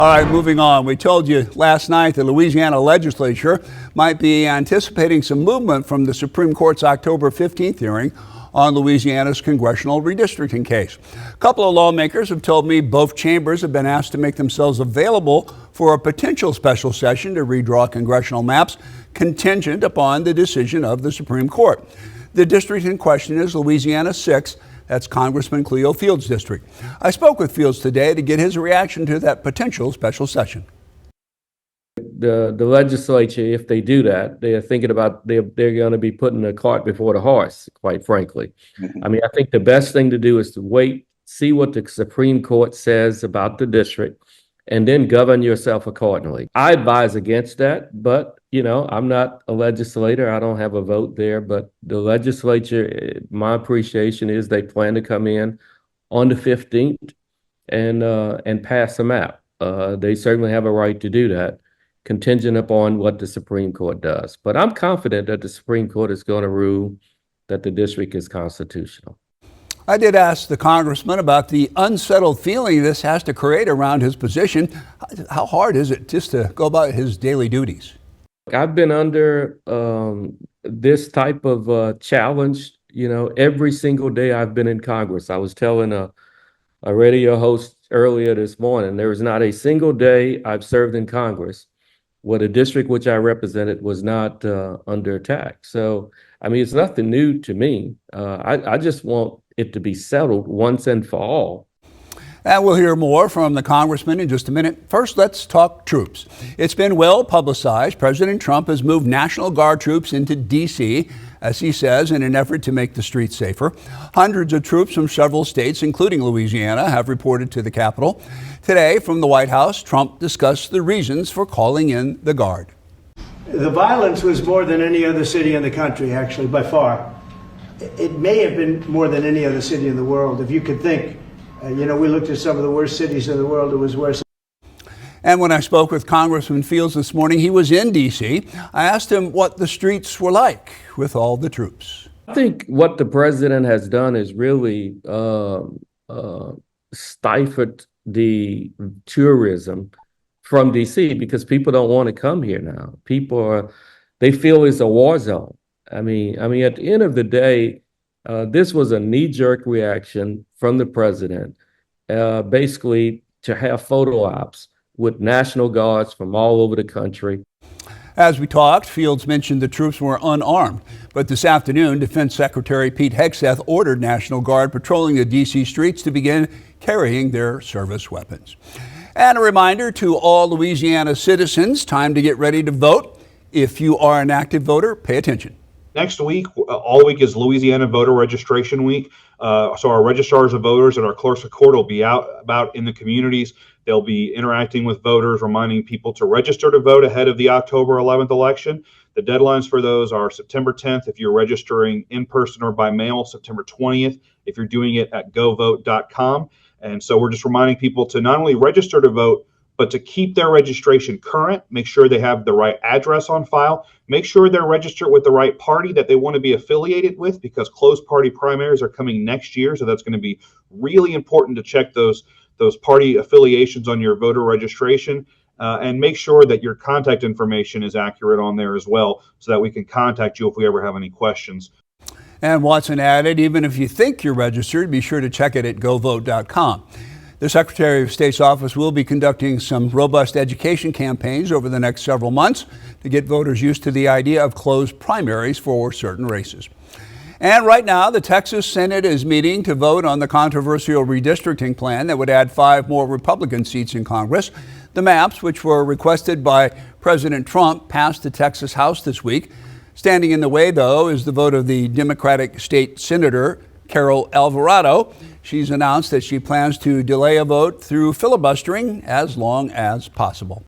All right, moving on. We told you last night the Louisiana legislature might be anticipating some movement from the Supreme Court's October 15th hearing on Louisiana's congressional redistricting case. A couple of lawmakers have told me both chambers have been asked to make themselves available for a potential special session to redraw congressional maps contingent upon the decision of the Supreme Court. The district in question is Louisiana 6. That's Congressman Cleo Fields' district. I spoke with Fields today to get his reaction to that potential special session. The legislature, if they do that, they're thinking about they're going to be putting the cart before the horse, quite frankly. I mean, I think the best thing to do is to wait, see what the Supreme Court says about the district, and then govern yourself accordingly. I advise against that, but I'm not a legislator. I don't have a vote there, but the legislature, my appreciation is they plan to come in on the 15th and pass a map. They certainly have a right to do that, contingent upon what the Supreme Court does. But I'm confident that the Supreme Court is going to rule that the district is constitutional. I did ask the congressman about the unsettled feeling this has to create around his position. How hard is it just to go about his daily duties? I've been under this type of challenge, every single day I've been in Congress. I was telling a radio host earlier this morning, there was not a single day I've served in Congress where the district which I represented was not under attack. So, I mean, it's nothing new to me. I just want it to be settled once and for all. And we'll hear more from the congressman in just a minute. First, let's talk troops. It's been well publicized. President Trump has moved National Guard troops into D.C., as he says, in an effort to make the streets safer. Hundreds of troops from several states, including Louisiana, have reported to the Capitol. Today, from the White House, Trump discussed the reasons for calling in the Guard. The violence was more than any other city in the country, actually, by far. It may have been more than any other city in the world. If you could think, we looked at some of the worst cities in the world. It was worse. And when I spoke with Congressman Fields this morning, he was in D.C. I asked him what the streets were like with all the troops. I think what the president has done is really stifled the tourism from D.C. because people don't want to come here now. They feel it's a war zone. I mean, at the end of the day, this was a knee-jerk reaction from the president, basically to have photo ops with National Guards from all over the country. As we talked, Fields mentioned the troops were unarmed. But this afternoon, Defense Secretary Pete Hegseth ordered National Guard patrolling the D.C. streets to begin carrying their service weapons. And a reminder to all Louisiana citizens, time to get ready to vote. If you are an active voter, pay attention. Next week, all week is Louisiana Voter Registration Week. So our registrars of voters and our clerks of court will be out about in the communities. They'll be interacting with voters, reminding people to register to vote ahead of the October 11th election. The deadlines for those are September 10th if you're registering in person or by mail, September 20th if you're doing it at govote.com. And so we're just reminding people to not only register to vote, but to keep their registration current, make sure they have the right address on file, make sure they're registered with the right party that they want to be affiliated with, because closed party primaries are coming next year. So that's going to be really important to check those party affiliations on your voter registration, and make sure that your contact information is accurate on there as well, so that we can contact you if we ever have any questions. And Watson added, even if you think you're registered, be sure to check it at govote.com. The Secretary of State's office will be conducting some robust education campaigns over the next several months to get voters used to the idea of closed primaries for certain races. And right now, the Texas Senate is meeting to vote on the controversial redistricting plan that would add 5 more Republican seats in Congress. The maps, which were requested by President Trump, passed the Texas House this week. Standing in the way, though, is the vote of the Democratic State Senator Carol Alvarado. She's announced that she plans to delay a vote through filibustering as long as possible.